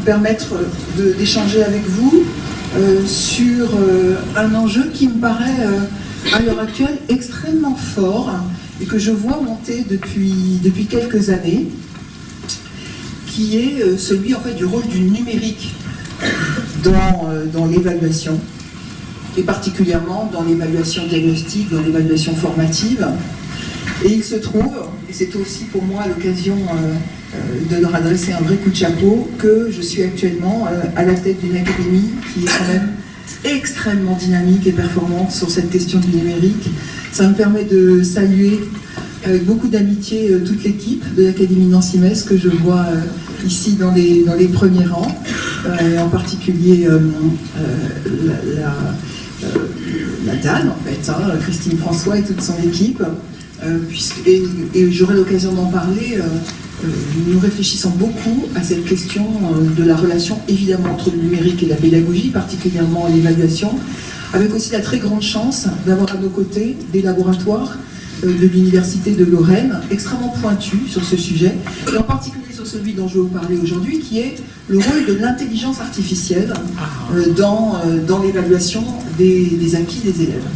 permettre d'échanger avec vous sur un enjeu qui me paraît à l'heure actuelle extrêmement fort et que je vois monter depuis quelques années, qui est celui en fait du rôle du numérique dans l'évaluation, et particulièrement dans l'évaluation diagnostique, dans l'évaluation formative. Et il se trouve, et c'est aussi pour moi l'occasion de leur adresser un vrai coup de chapeau, que je suis actuellement à la tête d'une académie qui est quand même extrêmement dynamique et performante sur cette question du numérique. Ça me permet de saluer avec beaucoup d'amitié toute l'équipe de l'Académie Nancy-Metz que je vois ici dans les premiers rangs, en particulier la DAN, en fait, Christine François et toute son équipe, et j'aurai l'occasion d'en parler. Nous réfléchissons beaucoup à cette question de la relation évidemment entre le numérique et la pédagogie, particulièrement l'évaluation, avec aussi la très grande chance d'avoir à nos côtés des laboratoires de l'Université de Lorraine, extrêmement pointus sur ce sujet, et en particulier sur celui dont je vais vous parler aujourd'hui, qui est le rôle de l'intelligence artificielle dans l'évaluation des acquis des élèves.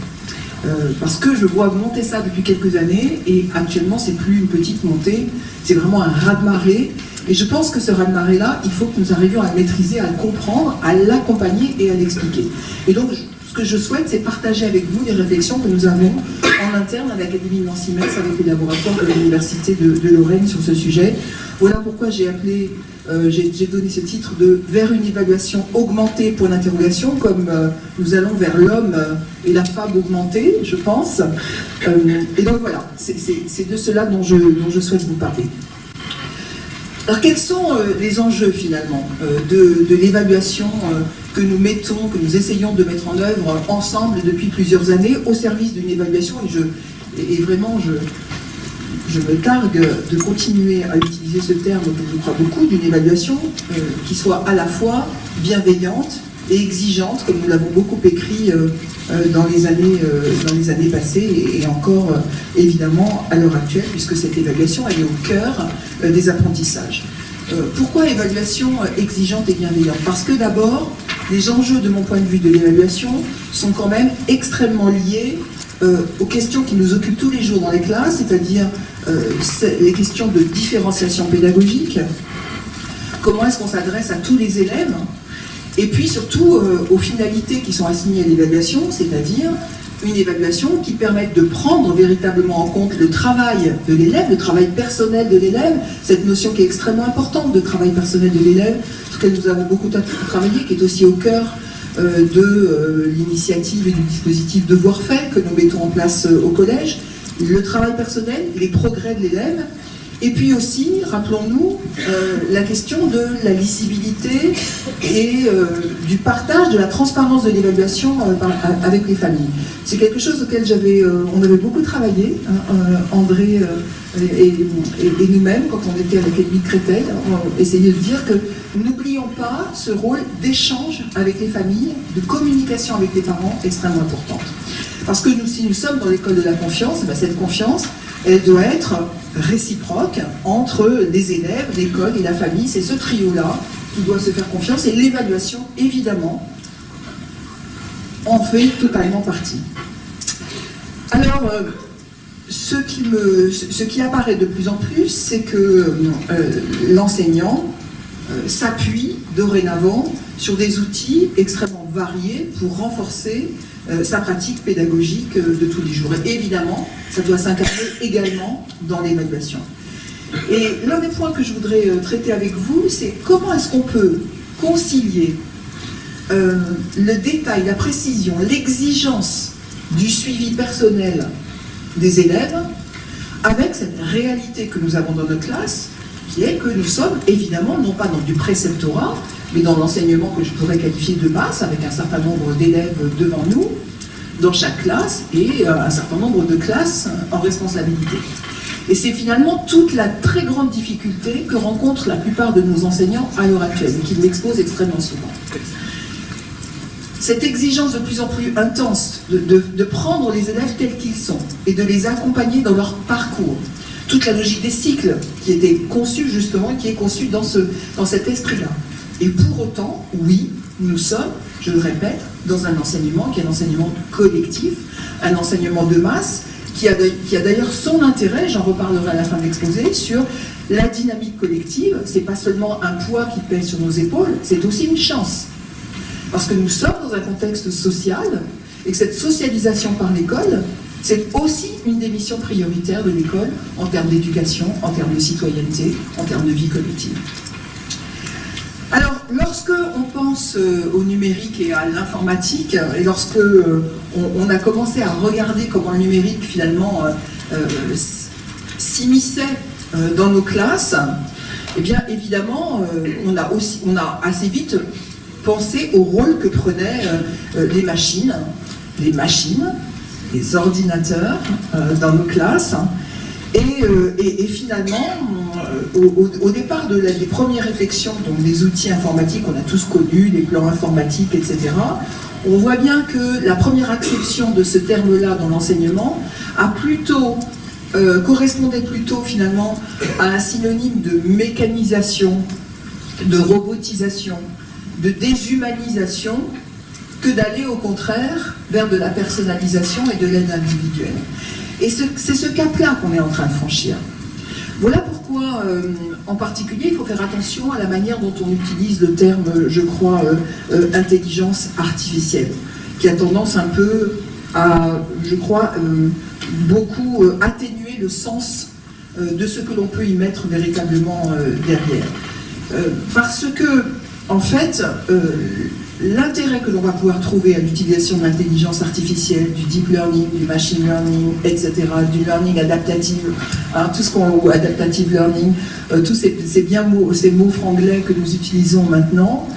Parce que je vois monter ça depuis quelques années, et actuellement c'est plus une petite montée, c'est vraiment un raz-de-marée, et je pense que ce raz-de-marée-là, il faut que nous arrivions à le maîtriser, à le comprendre, à l'accompagner et à l'expliquer. Et donc, ce que je souhaite, c'est partager avec vous les réflexions que nous avons en interne à l'Académie de Nancy-Metz avec les laboratoires de l'Université de Lorraine sur ce sujet. Voilà pourquoi j'ai appelé, j'ai donné ce titre de « Vers une évaluation augmentée » pour l'interrogation, comme nous allons vers l'homme et la femme augmentée, je pense. Et donc voilà, c'est de cela dont je souhaite vous parler. Alors quels sont les enjeux finalement de l'évaluation que nous mettons, que nous essayons de mettre en œuvre ensemble depuis plusieurs années au service d'une évaluation, et vraiment je me targue de continuer à utiliser ce terme que je crois beaucoup, d'une évaluation qui soit à la fois bienveillante et exigeante, comme nous l'avons beaucoup écrit dans les années passées et encore évidemment à l'heure actuelle, puisque cette évaluation elle est au cœur des apprentissages. Pourquoi évaluation exigeante et bienveillante? Parce que d'abord, les enjeux de mon point de vue de l'évaluation sont quand même extrêmement liés aux questions qui nous occupent tous les jours dans les classes, c'est-à-dire les questions de différenciation pédagogique, comment est-ce qu'on s'adresse à tous les élèves, et puis surtout aux finalités qui sont assignées à l'évaluation, c'est-à-dire une évaluation qui permette de prendre véritablement en compte le travail de l'élève, le travail personnel de l'élève, cette notion qui est extrêmement importante de travail personnel de l'élève, sur laquelle nous avons beaucoup travaillé, qui est aussi au cœur de l'initiative et du dispositif Devoir fait que nous mettons en place au collège, le travail personnel, les progrès de l'élève, et puis aussi, rappelons-nous, la question de la lisibilité et du partage, de la transparence de l'évaluation avec les familles. C'est quelque chose auquel on avait beaucoup travaillé, André et nous-mêmes, quand on était à l'Académie de Créteil, on essayait de dire que n'oublions pas ce rôle d'échange avec les familles, de communication avec les parents extrêmement importante. Parce que si nous sommes dans l'école de la confiance, cette confiance, elle doit être réciproque entre les élèves, l'école et la famille. C'est ce trio-là qui doit se faire confiance, et l'évaluation, évidemment, en fait totalement partie. Alors, ce qui apparaît de plus en plus, c'est que l'enseignant s'appuie dorénavant sur des outils extrêmement variés pour renforcer sa pratique pédagogique de tous les jours. Et évidemment, ça doit s'incarner également dans l'évaluation. Et l'un des points que je voudrais traiter avec vous, c'est comment est-ce qu'on peut concilier le détail, la précision, l'exigence du suivi personnel des élèves avec cette réalité que nous avons dans notre classe, qui est que nous sommes évidemment non pas dans du préceptorat, mais dans l'enseignement que je pourrais qualifier de masse, avec un certain nombre d'élèves devant nous, dans chaque classe, et un certain nombre de classes en responsabilité. Et c'est finalement toute la très grande difficulté que rencontrent la plupart de nos enseignants à l'heure actuelle, et qui m'exposent extrêmement souvent. Cette exigence de plus en plus intense de prendre les élèves tels qu'ils sont, et de les accompagner dans leur parcours, toute la logique des cycles qui était conçue justement, qui est conçue dans cet esprit-là, Et pour autant, oui, nous sommes, je le répète, dans un enseignement qui est un enseignement collectif, un enseignement de masse, qui a d'ailleurs son intérêt, j'en reparlerai à la fin de l'exposé, sur la dynamique collective. C'est pas seulement un poids qui pèse sur nos épaules, c'est aussi une chance. Parce que nous sommes dans un contexte social, et que cette socialisation par l'école, c'est aussi une des missions prioritaires de l'école en termes d'éducation, en termes de citoyenneté, en termes de vie collective. Alors, lorsque on pense au numérique et à l'informatique, et lorsque on a commencé à regarder comment le numérique finalement s'immisçait dans nos classes, eh bien évidemment, on a assez vite pensé au rôle que prenaient les machines, les ordinateurs dans nos classes. Et finalement, au départ des premières réflexions, donc des outils informatiques, on a tous connu, les plans informatiques, etc., on voit bien que la première acception de ce terme-là dans l'enseignement correspondait plutôt finalement à un synonyme de mécanisation, de robotisation, de déshumanisation, que d'aller au contraire vers de la personnalisation et de l'aide individuelle. Et c'est ce cap-là qu'on est en train de franchir. Voilà pourquoi, en particulier, il faut faire attention à la manière dont on utilise le terme, je crois, intelligence artificielle, qui a tendance un peu à, je crois, beaucoup atténuer le sens de ce que l'on peut y mettre véritablement derrière. Parce que, en fait, l'intérêt que l'on va pouvoir trouver à l'utilisation de l'intelligence artificielle, du deep learning, du machine learning, etc., du learning adaptative, tout ce qu'on adaptative learning, tous ces mots franglais que nous utilisons maintenant,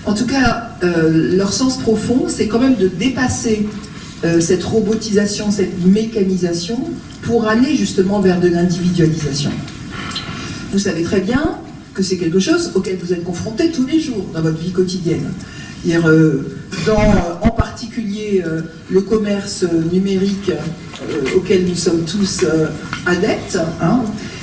en tout cas, leur sens profond, c'est quand même de dépasser cette robotisation, cette mécanisation, pour aller justement vers de l'individualisation. Vous savez très bien que c'est quelque chose auquel vous êtes confrontés tous les jours dans votre vie quotidienne. En particulier le commerce numérique auquel nous sommes tous adeptes,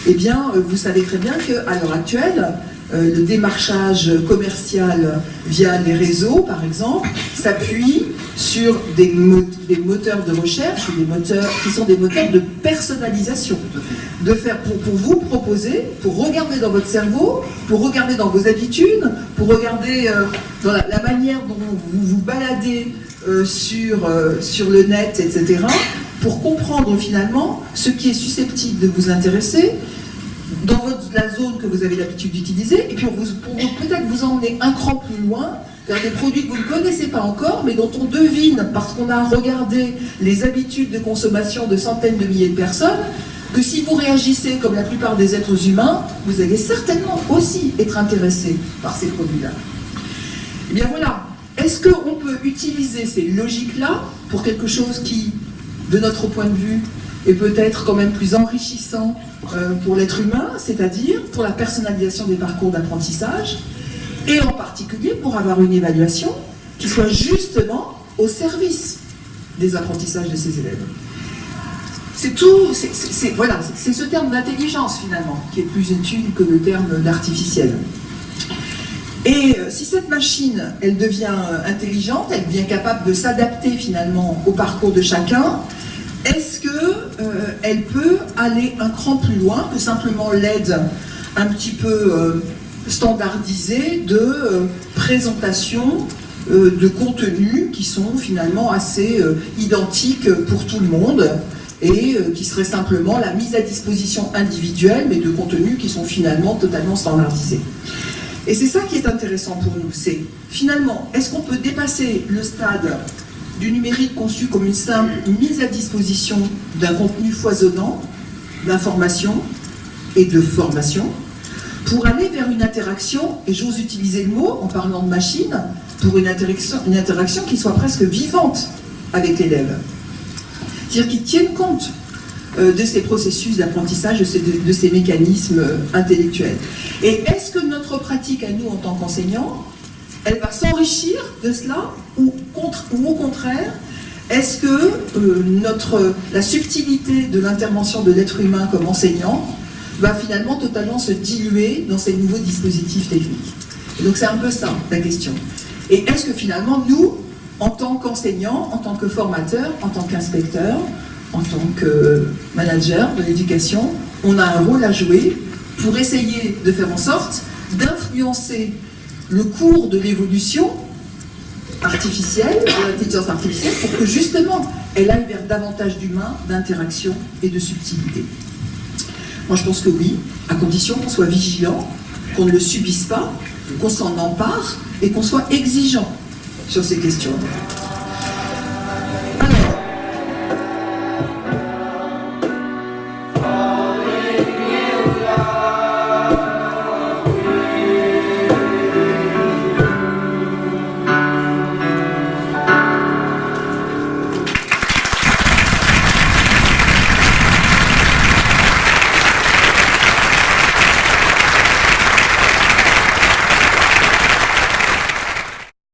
eh bien, vous savez très bien qu'à l'heure actuelle, le démarchage commercial via les réseaux, par exemple, s'appuie sur des moteurs de recherche, qui sont des moteurs de personnalisation. De faire pour vous proposer, pour regarder dans votre cerveau, pour regarder dans vos habitudes, pour regarder dans la manière dont vous vous baladez sur le net, etc., pour comprendre finalement ce qui est susceptible de vous intéresser dans la zone que vous avez l'habitude d'utiliser, et puis pour peut-être vous emmener un cran plus loin vers des produits que vous ne connaissez pas encore, mais dont on devine, parce qu'on a regardé les habitudes de consommation de centaines de milliers de personnes, que si vous réagissez comme la plupart des êtres humains, vous allez certainement aussi être intéressé par ces produits-là. Eh bien voilà, est-ce qu'on peut utiliser ces logiques-là pour quelque chose qui, de notre point de vue, est peut-être quand même plus enrichissant pour l'être humain, c'est-à-dire pour la personnalisation des parcours d'apprentissage, et en particulier pour avoir une évaluation qui soit justement au service des apprentissages de ces élèves. C'est tout, c'est ce terme d'intelligence finalement qui est plus utile que le terme d'artificiel. Et si cette machine, elle devient intelligente, elle devient capable de s'adapter finalement au parcours de chacun, est-ce qu'elle peut aller un cran plus loin que simplement l'aide un petit peu standardisée de présentation de contenus qui sont finalement assez identiques pour tout le monde et qui serait simplement la mise à disposition individuelle, mais de contenus qui sont finalement totalement standardisés. Et c'est ça qui est intéressant pour nous, c'est finalement, est-ce qu'on peut dépasser le stade du numérique conçu comme une simple mise à disposition d'un contenu foisonnant, d'information et de formation, pour aller vers une interaction, et j'ose utiliser le mot en parlant de machine, pour une interaction qui soit presque vivante avec l'élève. C'est-à-dire qui tienne compte de ces processus d'apprentissage, de ces mécanismes intellectuels. Et est-ce que notre pratique à nous en tant qu'enseignants, elle va s'enrichir de cela, ou au contraire, est-ce que la subtilité de l'intervention de l'être humain comme enseignant va finalement totalement se diluer dans ces nouveaux dispositifs techniques? Et donc c'est un peu ça, la question. Et est-ce que finalement, nous, en tant qu'enseignants, en tant que formateurs, en tant qu'inspecteurs, en tant que manager de l'éducation, on a un rôle à jouer pour essayer de faire en sorte d'influencer le cours de l'évolution artificielle, de l'intelligence artificielle, pour que justement elle aille vers davantage d'humain, d'interaction et de subtilité. Moi je pense que oui, à condition qu'on soit vigilant, qu'on ne le subisse pas, qu'on s'en empare et qu'on soit exigeant sur ces questions.